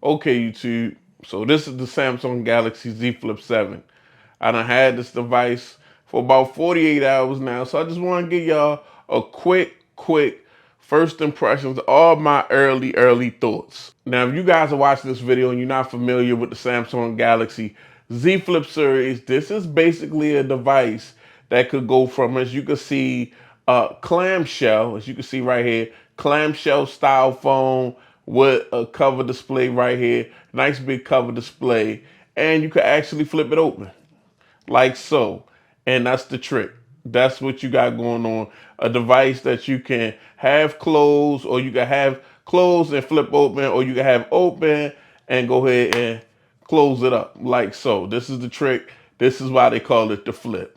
Okay, YouTube. So this is the Samsung Galaxy Z Flip 7. I done had this device for about 48 hours now. So I just want to give y'all a quick first impressions, all my early thoughts. Now, if you guys are watching this video and you're not familiar with the Samsung Galaxy Z Flip series, this is basically a device that could go from, as you can see, clamshell, as you can see right here, clamshell style phone with a cover display right here, nice big cover display, and you can actually flip it open like so. And that's the trick. That's what you got going on. A device that you can have closed, or you can have closed and flip open, or you can have open and go ahead and close it up like so. This is the trick. This is why they call it the flip.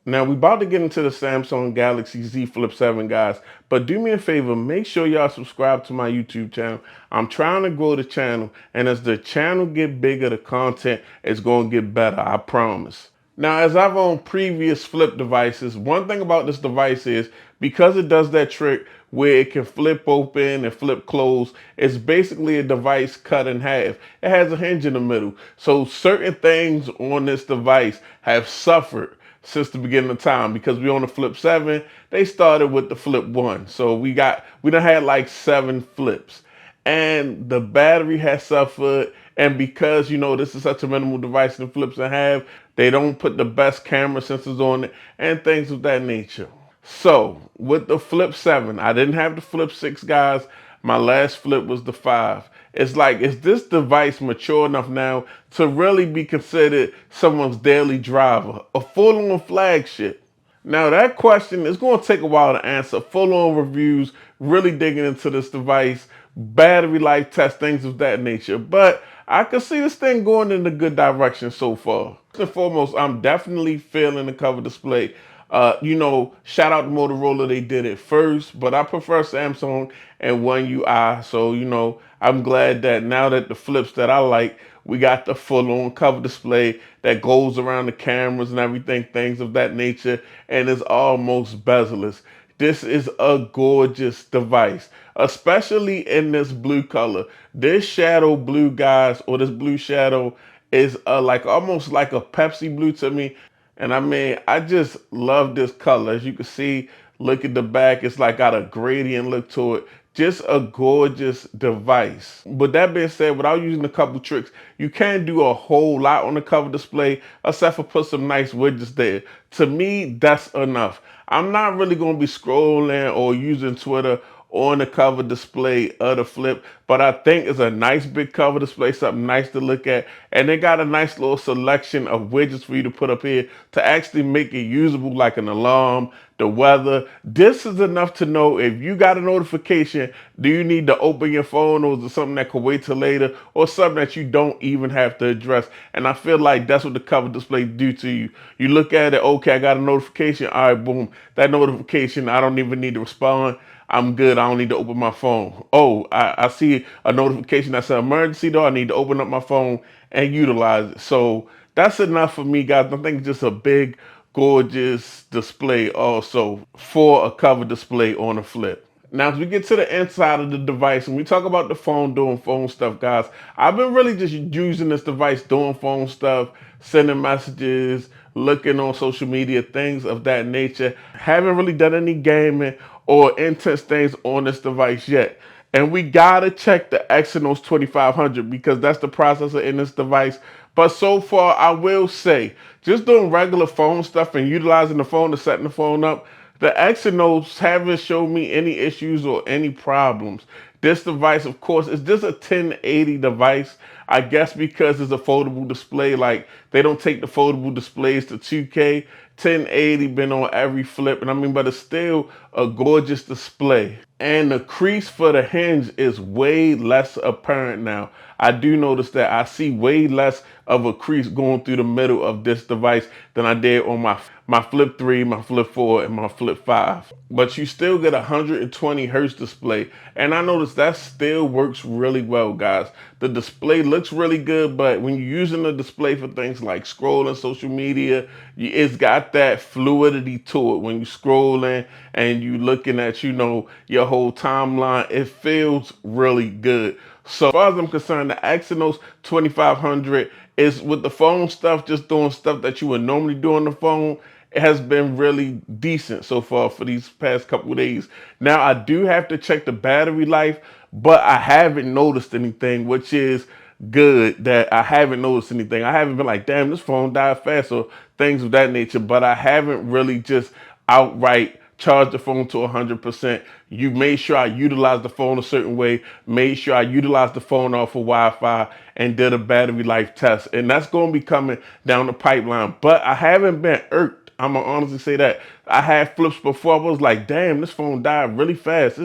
Now, we about to get into the Samsung Galaxy Z Flip 7, guys. But do me a favor, make sure y'all subscribe to my YouTube channel. I'm trying to grow the channel. And as the channel get bigger, the content is going to get better, I promise. Now, as I've owned previous flip devices, one thing about this device is, because it does that trick where it can flip open and flip close, it's basically a device cut in half. It has a hinge in the middle. So certain things on this device have suffered since the beginning of time, because we on the Flip 7, they started with the Flip 1. So we done had like 7 flips. And the battery has suffered, and because this is such a minimal device and flips in half, they don't put the best camera sensors on it and things of that nature. So with the Flip 7, I didn't have the Flip 6, guys. My last flip was the 5. It's like, is this device mature enough now to really be considered someone's daily driver, a full-on flagship? Now, that question is going to take a while to answer. Full-on reviews, really digging into this device, battery life test, things of that nature. But I can see this thing going in a good direction so far. First and foremost, I'm definitely feeling the cover display. Shout out to Motorola, they did it first, but I prefer Samsung and One UI. So, I'm glad that now that the flips that I like, we got the full-on cover display that goes around the cameras and everything, things of that nature, and is almost bezel-less. This is a gorgeous device, especially in this blue color. This shadow blue, guys, or this blue shadow is like almost like a Pepsi blue to me. And I mean, I just love this color. As you can see, look at the back. It's like got a gradient look to it. Just a gorgeous device. But that being said, without using a couple tricks, you can't do a whole lot on the cover display except for put some nice widgets there. To me, that's enough. I'm not really going to be scrolling or using Twitter on the cover display of the flip, but I think it's a nice big cover display, something nice to look at, and they got a nice little selection of widgets for you to put up here to actually make it usable, like an alarm, the weather. This is enough to know if you got a notification, do you need to open your phone, or is it something that could wait till later, or something that you don't even have to address. And I feel like that's what the cover display do to you. You look at it, okay, I got a notification, all right, boom, that notification, I don't even need to respond. I'm good. I don't need to open my phone. Oh, I see a notification that's an emergency though. I need to open up my phone and utilize it. So that's enough for me, guys. I think it's just a big, gorgeous display also for a cover display on a flip. Now, as we get to the inside of the device and we talk about the phone doing phone stuff, guys, I've been really just using this device doing phone stuff, sending messages, looking on social media, things of that nature. Haven't really done any gaming or intense things on this device yet. And we gotta check the Exynos 2500 because that's the processor in this device. But so far, I will say, just doing regular phone stuff and utilizing the phone to setting the phone up, the Exynos haven't shown me any issues or any problems. This device, of course, is just a 1080 device. I guess because it's a foldable display, like they don't take the foldable displays to 2K. 1080 been on every flip, and I mean, but it's still a gorgeous display. And the crease for the hinge is way less apparent now. I do notice that I see way less of a crease going through the middle of this device than I did on my Flip 3, my Flip 4, and my Flip 5. But you still get a 120 hertz display. And I noticed that still works really well, guys. The display looks really good, but when you're using the display for things like scrolling social media, it's got that fluidity to it. When you're scrolling and you looking at, your whole timeline, it feels really good. So as far as I'm concerned, the Exynos 2500 is with the phone stuff, just doing stuff that you would normally do on the phone. It has been really decent so far for these past couple of days. Now I do have to check the battery life, but I haven't noticed anything, which is good that I haven't noticed anything. I haven't been like, damn, this phone died fast or things of that nature, but I haven't really just outright charge the phone to 100%. You made sure I utilized the phone a certain way, made sure I utilized the phone off of Wi-Fi, and did a battery life test. And that's going to be coming down the pipeline. But I haven't been irked. I'm going to honestly say that. I had flips before. I was like, damn, this phone died really fast.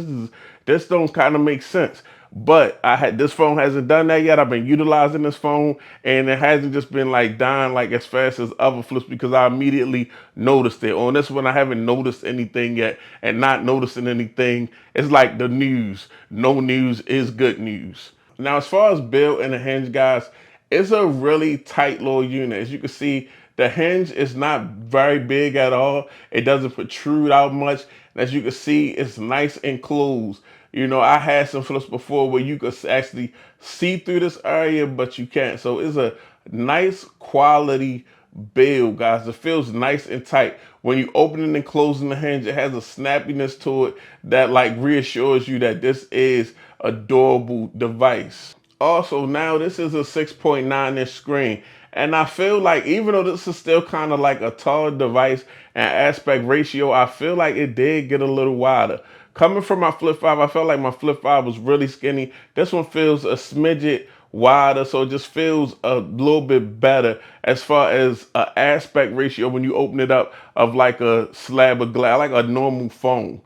This don't kind of make sense. But this phone hasn't done that yet. I've been utilizing this phone, and it hasn't just been like dying like as fast as other flips because I immediately noticed it. On this one, I haven't noticed anything yet, and not noticing anything, it's like the news. No news is good news. Now, as far as build and the hinge, guys, it's a really tight little unit. As you can see, the hinge is not very big at all. It doesn't protrude out much. As you can see, it's nice and closed. I had some flips before where you could actually see through this area, but you can't. So it's a nice quality build, guys. It feels nice and tight. When you open it and closing the hinge, it has a snappiness to it that like reassures you that this is a durable device. Also, now this is a 6.9-inch screen. And I feel like even though this is still kind of like a tall device and aspect ratio, I feel like it did get a little wider. Coming from my Flip 5, I felt like my Flip 5 was really skinny. This one feels a smidget wider, so it just feels a little bit better as far as an aspect ratio when you open it up of like a slab of glass, like a normal phone.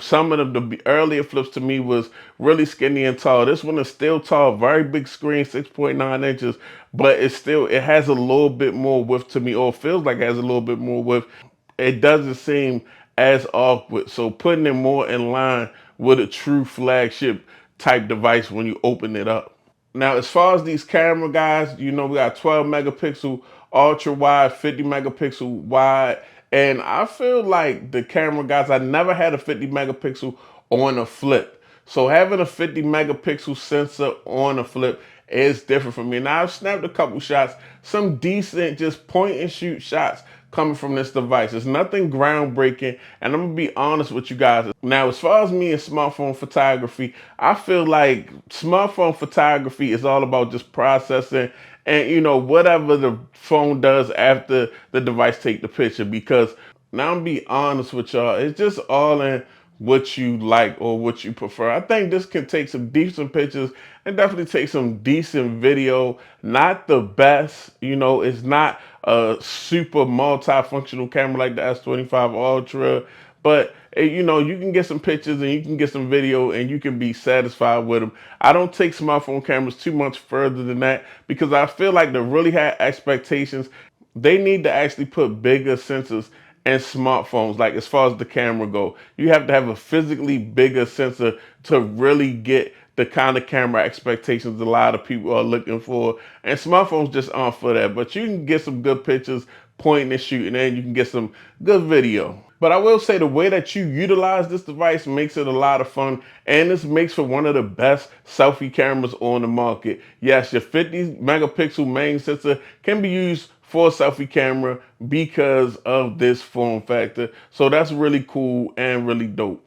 Some of the earlier flips to me was really skinny and tall. This one is still tall, very big screen, 6.9 inches, but it has a little bit more width to me, or feels like it has a little bit more width. It doesn't seem as awkward. So putting it more in line with a true flagship type device when you open it up. Now, as far as these camera guys, we got 12 megapixel ultra wide, 50 megapixel wide. And I feel like the camera guys, I never had a 50 megapixel on a flip. So having a 50 megapixel sensor on a flip is different for me. Now I've snapped a couple shots, some decent just point and shoot shots coming from this device. It's nothing groundbreaking, and I'm gonna be honest with you guys. Now, as far as me and smartphone photography, I feel like smartphone photography is all about just processing and whatever the phone does after the device take the picture. Because now I'm gonna be honest with y'all, it's just all in what you like or what you prefer. I think this can take some decent pictures and definitely take some decent video. Not the best, it's not a super multifunctional camera like the S25 Ultra, but you can get some pictures and you can get some video and you can be satisfied with them. I don't take smartphone cameras too much further than that because I feel like the really high expectations, they need to actually put bigger sensors and smartphones, like as far as the camera go. You have to have a physically bigger sensor to really get the kind of camera expectations a lot of people are looking for. And smartphones just aren't for that. But you can get some good pictures, pointing and shooting, and you can get some good video. But I will say the way that you utilize this device makes it a lot of fun, and this makes for one of the best selfie cameras on the market. Yes, your 50 megapixel main sensor can be used for a selfie camera because of this form factor. So that's really cool and really dope.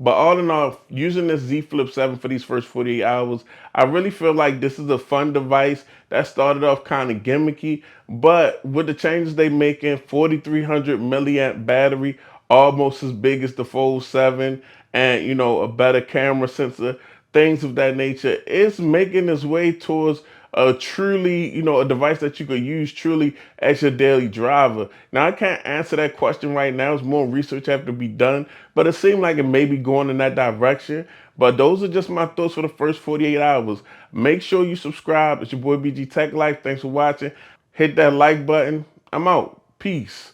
But all in all, using this Z Flip 7 for these first 48 hours, I really feel like this is a fun device that started off kind of gimmicky, but with the changes they making, 4,300 milliamp battery, almost as big as the Fold 7, and a better camera sensor, things of that nature, it's making its way towards a truly, a device that you could use truly as your daily driver. Now, I can't answer that question right now. It's more research have to be done, but it seemed like it may be going in that direction. But those are just my thoughts for the first 48 hours. Make sure you subscribe. It's your boy BG Tech Life. Thanks for watching. Hit that like button. I'm out. Peace.